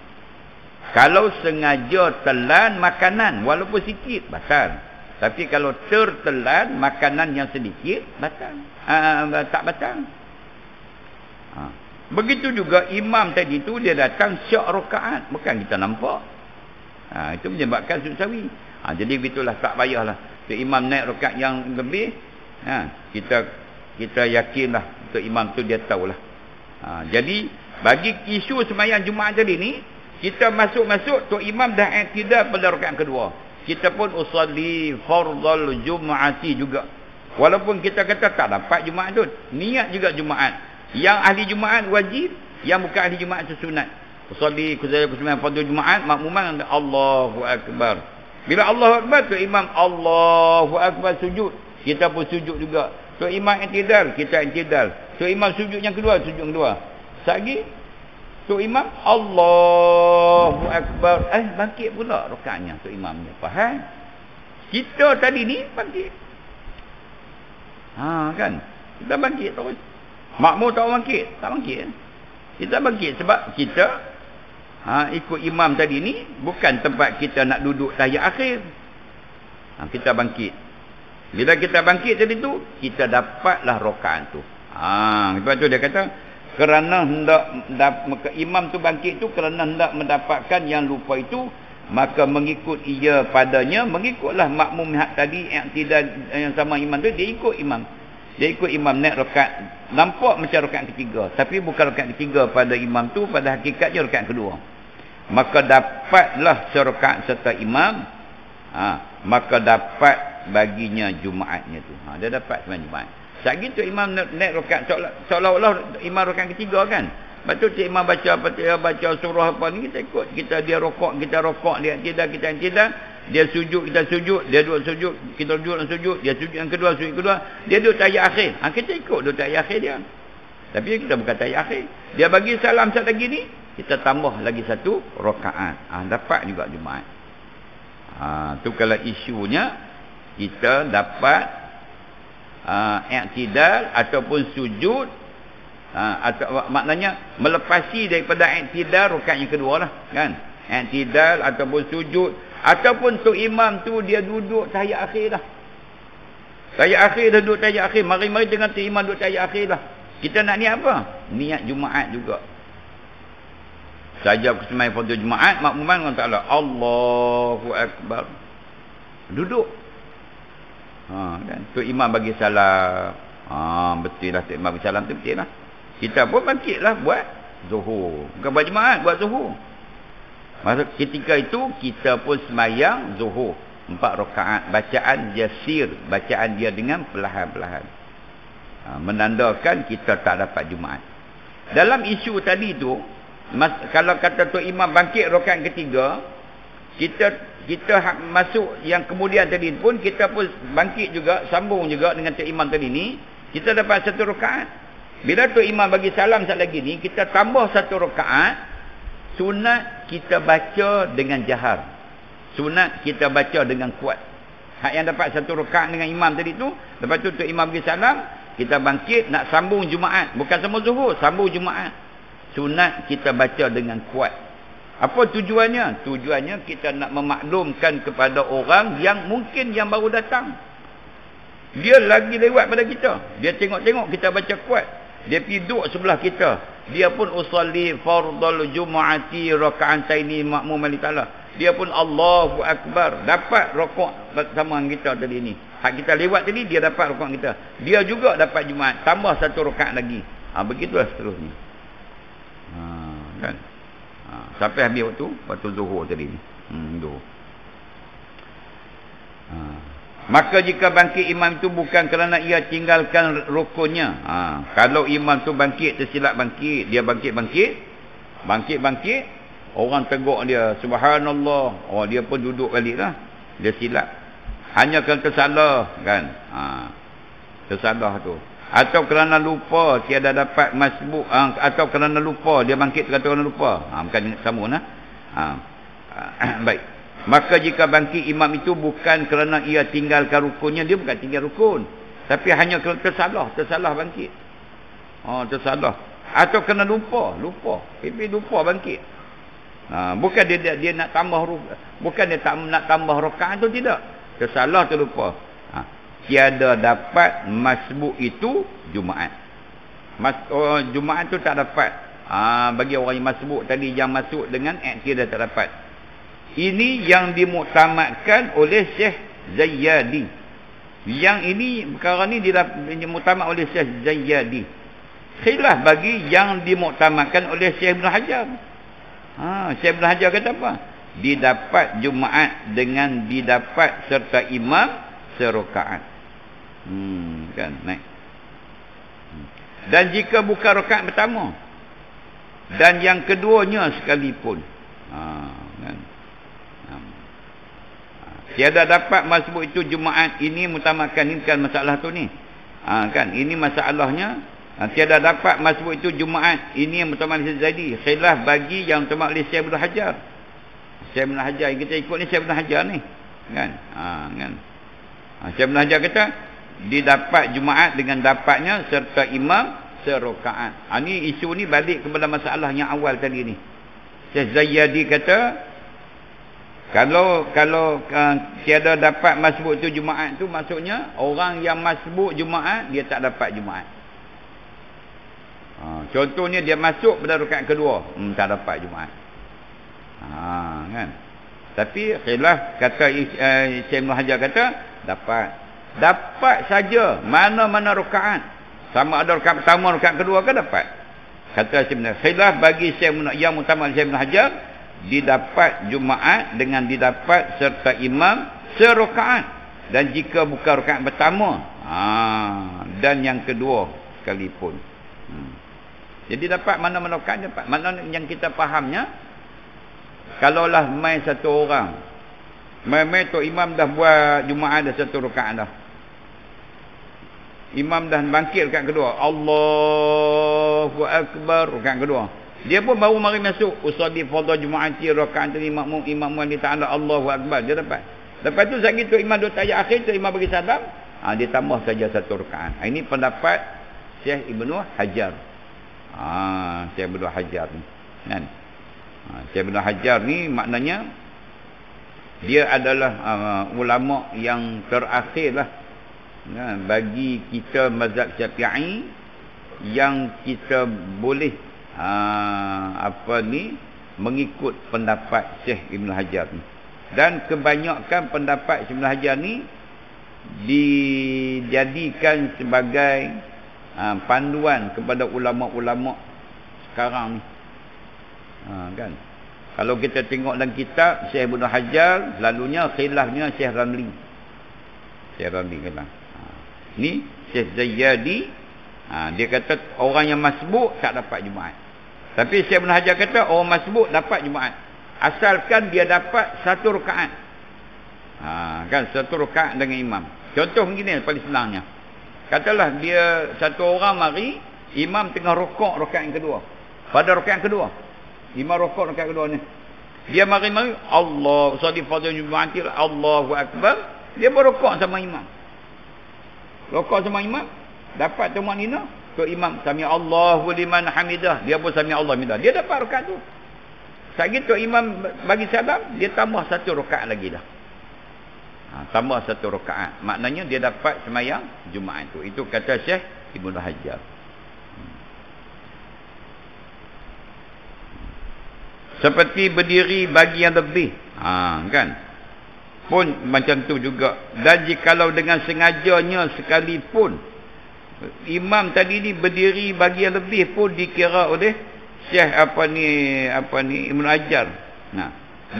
Kalau sengaja telan makanan walaupun sikit batal. Tapi kalau tertelan makanan yang sedikit batal. Tak batal. Begitu juga imam tadi tu dia datang syak rakaat, bukan kita nampak. Itu menyebabkan sujud sahwi. Jadi begitulah, tak payahlah. Tu imam naik rakaat yang lebih, kita yakinlah tu imam tu dia tahulah. Jadi bagi isu sembahyang Jumaat tadi ni, kita masuk-masuk tu imam dah i'tidal pada rakaat kedua. Kita pun usalli fardhal Jumaati juga. Walaupun kita kata tak dapat Jumaat tu, niat juga Jumaat. Yang ahli Jumaat wajib, yang bukan ahli Jumaat tu sunat. Usalli kusembahyang fardhu Jumaat, makmuman Allahu akbar. Bila Allahu akbar tu imam Allahu akbar sujud, kita pun sujud juga. Tu imam i'tidal, kita i'tidal. Tu imam sujud yang kedua, sujud kedua. Sagi tu imam Allahu akbar, bangkit pula rakaatnya tu imamnya. Faham? Kita tadi ni bangkit. Kan? Kita bangkit terus. Makmum tak bangkit, tak bangkit. Kita bangkit sebab kita ikut imam tadi ni bukan tempat kita nak duduk tahiyat akhir. Kita bangkit. Bila kita bangkit tadi tu, kita dapatlah rakaat tu. Sebab tu dia kata kerana hendak imam tu bangkit tu kerana hendak mendapatkan yang lupa itu, maka mengikut ia padanya, mengikutlah makmum hak tadi i'tidal yang sama imam tu, dia ikut imam. Dia ikut imam naik rakaat, nampak macam rakaat ketiga, tapi bukan rakaat ketiga pada imam tu, pada hakikatnya rakaat kedua. Maka dapatlah serakaat serta imam, maka dapat baginya Jumaatnya tu. Dia dapat sembahyang Jumaat. Saat gitu imam naik rakaat, seolah-olah imam rakaat ketiga kan. Lepas tu imam baca surah apa ni, kita ikut. Dia rokok, dia tidak, dia sujud, kita sujud, dia duduk sujud, kita duduk sujud, dia sujud yang kedua, dia duduk tahiyat akhir. Kita ikut duduk tahiyat akhir dia. Tapi kita bukan tahiyat akhir. Dia bagi salam satu lagi ni, kita tambah lagi satu rakaat. Dapat juga Jumaat. Tu kalau isunya kita dapat i'tidal ataupun sujud, atau maknanya melepasi daripada i'tidal rakaat yang kedua lah kan. I'tidal ataupun sujud, ataupun tu imam tu dia duduk tahiyat akhir dah. Tahiyat akhir dah, duduk tahiyat akhir. Mari-mari dengan tu imam duduk tahiyat akhir dah. Kita nak niat apa? Niat Jumaat juga. Saja kesembahyang fardhu Jumaat, makmuman Allah Taala Allahu akbar. Duduk. Kan? Tu imam bagi salam. Betul lah tu imam bagi salam tu betul lah. Kita pun bangkitlah buat zuhur. Bukan buat Jumaat, buat zuhur. Masa ketika itu kita pun sembahyang zuhur 4 rakaat, bacaan yasir, bacaan dia dengan perlahan-lahan. Menandakan kita tak dapat Jumaat. Dalam isu tadi tu, kalau kata tu imam bangkit rakaat ketiga, kita masuk yang kemudian tadi pun kita pun bangkit juga, sambung juga dengan tu imam tadi ni. Kita dapat 1 rakaat. Bila tu imam bagi salam sat lagi ni, kita tambah 1 rakaat. Sunat kita baca dengan jahar. Sunat kita baca dengan kuat. Hak yang dapat 1 rakaat dengan imam tadi tu, lepas tu imam bagi salam, kita bangkit nak sambung Jumaat. Bukan sambung Zuhur, sambung Jumaat. Sunat kita baca dengan kuat. Apa tujuannya? Tujuannya kita nak memaklumkan kepada orang yang mungkin yang baru datang. Dia lagi lewat pada kita. Dia tengok-tengok kita baca kuat. Dia pergi duduk sebelah kita. Dia pun usalli fardal jumu'ati raka'ataini ma'mum ta'ala. Dia pun Allahu Akbar. Dapat rakaat bersama kita tadi ni. Hak kita lewat tadi, dia dapat rakaat kita. Dia juga dapat Jumaat. Tambah 1 rakaat lagi. Begitulah seterusnya. Kan? Sampai habis waktu Zuhur tadi ni. Maka jika bangkit imam itu bukan kerana ia tinggalkan rukunnya. Kalau imam tu bangkit, tersilap bangkit, dia bangkit, orang tegur dia, subhanallah. Dia pun duduk baliklah. Dia silap. Hanya kerana tersalah, kan? Tersalah tu. Atau kerana lupa tiada dapat masbuk, atau kerana lupa dia bangkit kerana lupa. Bukan sama nah. Baik. Maka jika bangkit imam itu bukan kerana ia tinggalkan rukunnya, dia bukan tinggal rukun, tapi hanya kerana tersalah bangkit. Tersalah. Atau kerana lupa bangkit. Bukan dia nak tambah, bukan dia tak nak tambah rakaat tu, tidak. Tersalah, terlupa. Tiada dapat masbuk itu Jumaat. Jumaat tu tak dapat. Bagi orang yang masbuk tadi, yang masuk dengan tiada tak dapat. Ini yang dimuktamadkan oleh Syekh Zayyadi. Yang ini perkara ni dimuktamad oleh Syekh Zayyadi. Khilaf bagi yang dimuktamadkan oleh Syekh Ibn Hajar. Syekh Ibn Hajar kata apa? Didapat Jumaat dengan didapat serta imam serakaat. Kan naik. Dan jika bukan rakaat pertama dan yang keduanya sekalipun, kan, tiada dapat masbuk itu Jumaat. Ini mutamakan, ini kan masalah tu ni. Kan ini masalahnya. Tiada dapat masbuk itu Jumaat. Ini yang mutamakan Zaidi. Khilaf bagi yang mutamakan oleh Syekh Ibn Hajar. Syekh Ibn Hajar yang kita ikut ni, Syekh Ibn Hajar ni, kan? Kan. Syekh Ibn Hajar kata didapat Jumaat dengan dapatnya serta imam serakaat. Ni isu ni balik kepada masalah yang awal tadi ni. Syekh Zayyadi kata kalau tiada dapat masbuk tu Jumaat tu, maksudnya orang yang masbuk Jumaat dia tak dapat Jumaat. Contohnya dia masuk pada rakaat kedua, tak dapat Jumaat. Kan. Tapi khilaf kata Syekh Ibn Hajar kata dapat saja mana-mana rakaat. Sama ada rakaat pertama, rakaat kedua ke dapat. Kata sebenarnya khilaf bagi Syekh yang utama Syekh Ibn Hajar, didapat Jumaat dengan didapat serta imam serakaat, dan jika bukan rakaat pertama dan yang kedua sekalipun. Jadi dapat mana-mana rakaat dapat. Mana yang kita fahamnya, kalaulah mai satu orang, mai tu imam dah buat Jumaat dah 1 rakaat dah. Imam dah bangkit rakaat kedua, Allahu Akbar, rakaat kedua. Dia pun baru mari masuk, usalli fardhu Jumaati raka'ataini ma'mum imam li ta'ala, Allahu Akbar, dia dapat. Lepas tu sekali tu imam duduk tahiyat akhir tu, imam bagi salam, dia tambah saja 1 rakaat. Ini pendapat Syekh Ibnu Hajar. Syekh Ibnu Hajar ni, kan? Syekh Ibnu Hajar ni maknanya dia adalah ulama yang terakhir lah, bagi kita mazhab Syafi'i yang kita boleh mengikut pendapat Syekh Ibn Hajar ni. Dan kebanyakan pendapat Syekh Ibn Hajar ni dijadikan sebagai panduan kepada ulama-ulama sekarang ni. Kan? Kalau kita tengok dalam kitab Syekh Ibn Hajar, lalunya khilafnya Syekh Ramli. Syekh Ramli kata. Ni Syekh Zayyadi, dia kata orang yang masbuk tak dapat Jumaat. Tapi Syekh Ibn Hajar kata orang masbuk dapat Jumaat, asalkan dia dapat 1 rakaat. Kan 1 rakaat dengan imam. Contoh begini paling senangnya. Katalah dia satu orang mari, imam tengah rukuk rakaat yang kedua. Pada rakaat yang kedua, imam rukuk rakaat kedua ni. Dia mari-mari Allah sholli fardhu Jumatil Allahu akbar, dia berrukuk sama imam. Rukuk sama imam, dapat tumakninah, tu imam sami Allahu liman hamidah, dia pun sami Allah hamidah. Dia dapat rakaat tu. Sekali tu imam bagi salam, dia tambah satu rakaat lagi dah. Tambah satu rakaat. Maknanya dia dapat semayang Jumaat tu. Itu kata Syekh Ibnu Hajar. Seperti berdiri bagi yang lebih. Kan? Pun macam tu juga. Dan jikalau dengan sengajanya sekalipun, imam tadi ni berdiri bagi yang lebih pun dikira oleh Syekh Ibnu Hajar.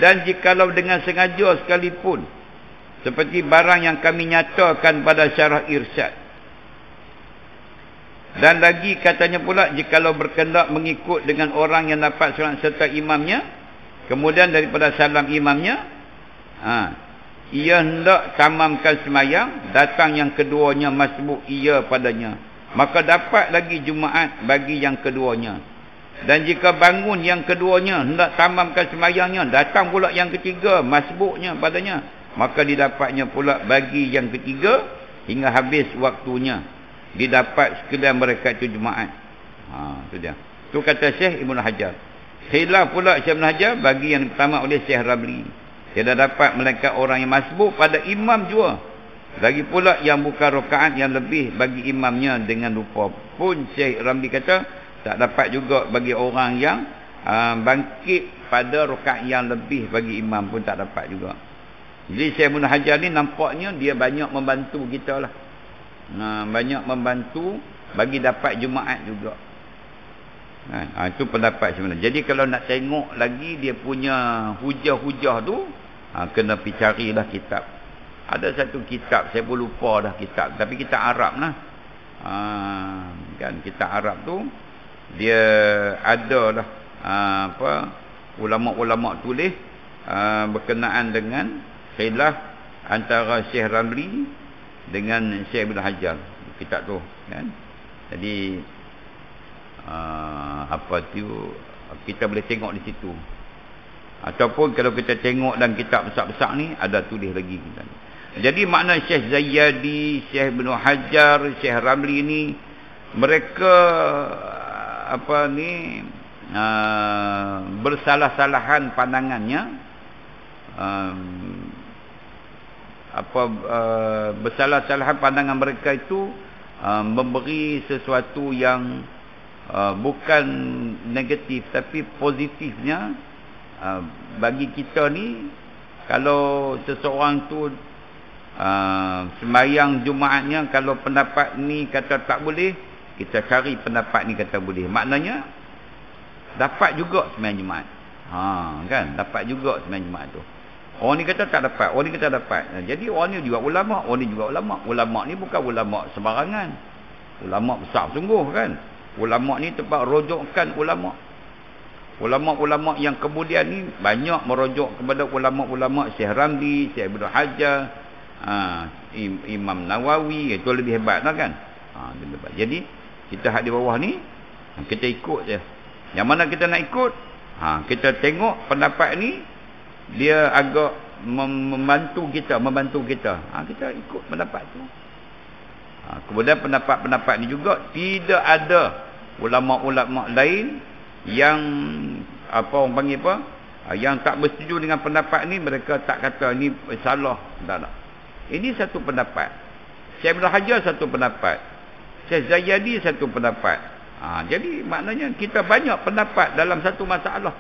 Dan jikalau dengan sengaja sekalipun, seperti barang yang kami nyatakan pada syarah irsyad. Dan lagi katanya pula, jikalau berkendak mengikut dengan orang yang dapat solat serta imamnya, kemudian daripada salam imamnya, ia hendak tamamkan semayang, datang yang keduanya masbuk ia padanya, maka dapat lagi Jumaat bagi yang keduanya. Dan jika bangun yang keduanya hendak tamamkan semayangnya, datang pula yang ketiga masbuknya padanya, maka didapatnya pula bagi yang ketiga hingga habis waktunya. Didapat sekalian mereka itu Jumaat. Itu dia. Itu kata Syekh Ibnu Hajar. Khilaf pula Syekh Ibnu Hajar bagi yang pertama oleh Syekh Ramli. Dia dapat melainkan orang yang masbuk pada imam jua. Lagi pula yang bukan rakaat yang lebih bagi imamnya dengan lupa. Pun Syekh Ramli kata tak dapat juga bagi orang yang bangkit pada rakaat yang lebih bagi imam pun tak dapat juga. Jadi Syekh Ibnu Hajar ni nampaknya dia banyak membantu kita lah. Banyak membantu bagi dapat Jumaat juga. Itu pendapat sebenarnya. Jadi kalau nak tengok lagi dia punya hujah-hujah tu, kena pergi carilah kitab. Ada satu kitab, saya pun lupa dah kitab, tapi kitab Arab lah. Kan kitab Arab tu dia ada lah ulama-ulama tulis berkenaan dengan khilaf antara Syekh Ramli dengan Syekh Ibnu Hajar, kitab tu kan. Jadi kita boleh tengok di situ. Ataupun kalau kita tengok dalam kitab besar-besar ni ada tulis lagi. Jadi makna Syekh Zayyadi, Syekh Ibnu Hajar, Syekh Ramli ni mereka bersalah-salahan pandangannya. Bersalah-salahan pandangan mereka itu memberi sesuatu yang bukan negatif tapi positifnya. Bagi kita ni, kalau seseorang tu sembahyang Jumaatnya, kalau pendapat ni kata tak boleh, kita cari pendapat ni kata boleh. Maknanya dapat juga sembahyang Jumaat. Kan, dapat juga sembahyang Jumaat tu. Orang ni kata tak dapat, orang ni kata dapat. Jadi orang ni juga ulama, orang ni juga ulama. Ulama ni bukan ulama sembarangan. Ulama besar sungguh kan. Ulama ni tempat rojokkan ulama. Ulama-ulama yang kemudian ni banyak merujuk kepada ulama-ulama Syekh Ramli, Syekh Ibnu Hajar, Imam Nawawi. Itu lebih hebat lah kan. Jadi kita di bawah ni kita ikut je. Yang mana kita nak ikut, kita tengok pendapat ni dia agak membantu kita. Kita ikut pendapat tu. Kemudian pendapat-pendapat ni juga tidak ada ulama-ulama lain yang orang panggil yang tak bersetuju dengan pendapat ni, mereka tak kata ni salah. Tak. Ini satu pendapat. Syekh Ibnu Hajar satu pendapat. Syekh Zayyadi satu pendapat. Jadi maknanya kita banyak pendapat dalam satu masalah.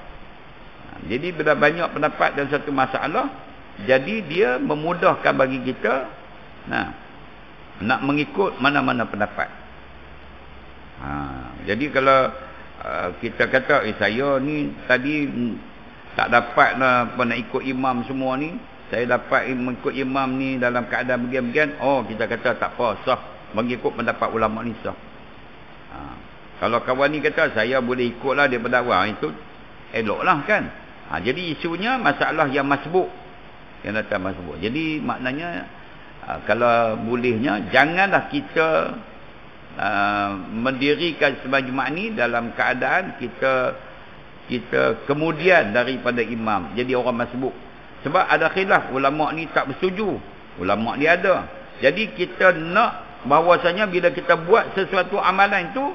Jadi bila banyak pendapat dalam satu masalah, jadi dia memudahkan bagi kita nak mengikut mana-mana pendapat. Jadi kalau kita kata saya ni tadi tak dapat nak ikut imam semua ni, saya dapat mengikut imam ni dalam keadaan begini-begini, kita kata tak apa, sah, mengikut pendapat ulama ni sah. Kalau kawan ni kata saya boleh ikutlah daripada awal, itu eloklah kan. Jadi isunya masalah yang masbuk, yang datang masbuk. Jadi maknanya Kalau bolehnya janganlah kita mendirikan sembahyang Jumaat ni dalam keadaan kita kemudian daripada imam jadi orang masbuk. Sebab ada khilaf, ulama ni tak bersetuju, ulama ni ada. Jadi kita nak bahawasanya bila kita buat sesuatu amalan itu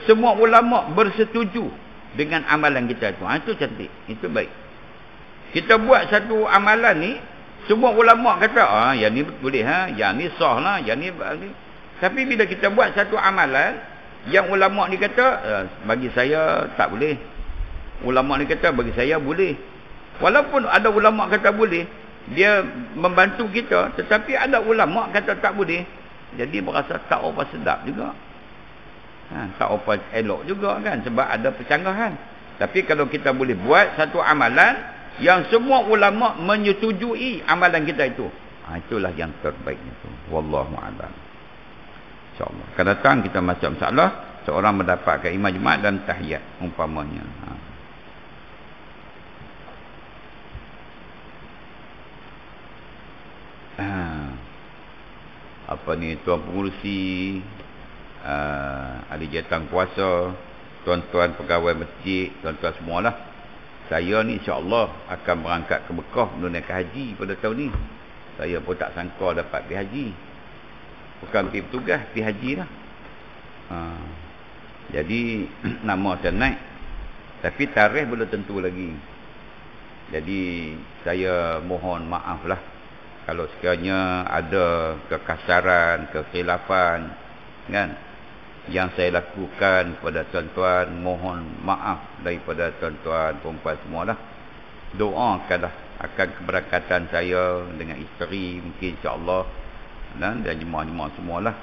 semua ulama bersetuju dengan amalan kita itu. Itu cantik, itu baik. Kita buat satu amalan ni semua ulama kata yang ni boleh, yang ni sah lah, yang ni. Tapi bila kita buat satu amalan yang ulama ni kata bagi saya tak boleh, ulama ni kata bagi saya boleh. Walaupun ada ulama kata boleh, dia membantu kita, tetapi ada ulama kata tak boleh. Jadi berasa tak apa sedap juga. Tak apa elok juga kan, sebab ada percanggahan. Tapi kalau kita boleh buat satu amalan yang semua ulama menyetujui amalan kita itu, itulah yang terbaik itu. Wallahu a'lam. InsyaAllah. Akan datang kita masuk masalah seorang mendapatkan imam Jumaat dan tahiyat umpamanya. Apa ni, tuan pengurusi, ahli jawatan kuasa, tuan-tuan pegawai masjid, tuan-tuan semualah. Saya ni insya-Allah akan berangkat ke Mekah menunaikan haji pada tahun ni. Saya pun tak sangka dapat pergi haji. Bukan pergi bertugas, pergi haji lah. Jadi nama saya naik, tapi tarikh belum tentu lagi. Jadi saya mohon maaf lah kalau sekiranya ada kekasaran, kekhilafan kan yang saya lakukan kepada tuan-tuan. Mohon maaf daripada tuan-tuan perempuan semualah. Doakanlah akan keberkatan saya dengan isteri mungkin insya-Allah dan jemaah-jemaah semualah.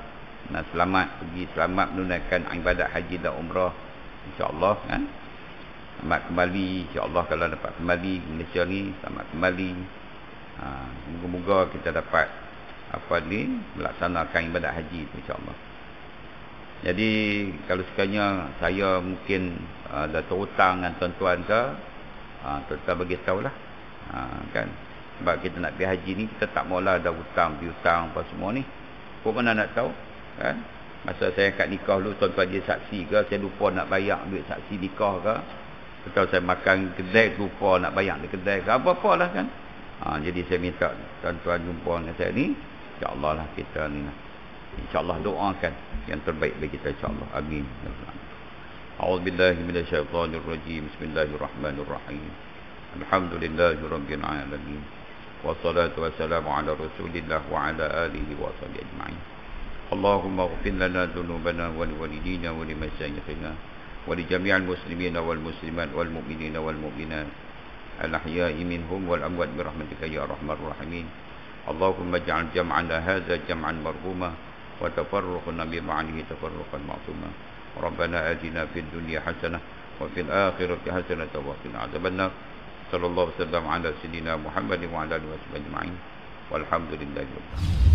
Selamat pergi, selamat menunaikan ibadat haji dan umrah insya-Allah kan. Selamat kembali insya-Allah, kalau dapat kembali ke Malaysia ni selamat kembali. Moga-moga kita dapat melaksanakan ibadat haji itu insya-Allah. Jadi kalau sekiranya saya mungkin dah terhutang dengan tuan-tuan ke, tuan-tuan bagi tahulah kan. Sebab kita nak pergi haji ni kita tak maulah ada hutang, piutang apa semua ni. Kau mana nak tahu kan? Masa saya kat nikah dulu tuan-tuan dia saksi ke, saya lupa nak bayar duit saksi nikah ke, atau saya makan kedai lupa nak bayar di kedai ke, apa-apalah kan. Jadi saya minta tuan-tuan jumpa dengan saya ni, insya-Allah lah kita ni lah. InsyaAllah doakan yang terbaik bagi kita insyaAllah. Amin. A'udzubillahi minasyaitonirrajim. Bismillahirrahmanirrahim. Alhamdulillahirabbil alamin. Wassalatu wassalamu ala Rasulillah wa ala alihi wa sahbihi ajma'in. Allahumma ighfir lana dhunubana wa liwalidina wa limasyayikhina wa li jami'il muslimina wal muslimat wal mu'minina wal mu'minat al-ahya'i minhum wal amwat bi rahmatika ya arhamar rahimin. Allahumma ij'al jam'ana hadza jam'an marhuma wa tafarruqna bi ma'anihi tafarruqan ma'suma. Rabbana atina fid dunya hasanah wa fil akhirati hasanah wa qina adzabannar. Sallallahu alaihi wasallam ala sayyidina Muhammadin wa ala alihi wa sahbihi ajma'in. Walhamdulillahi rabbil alamin.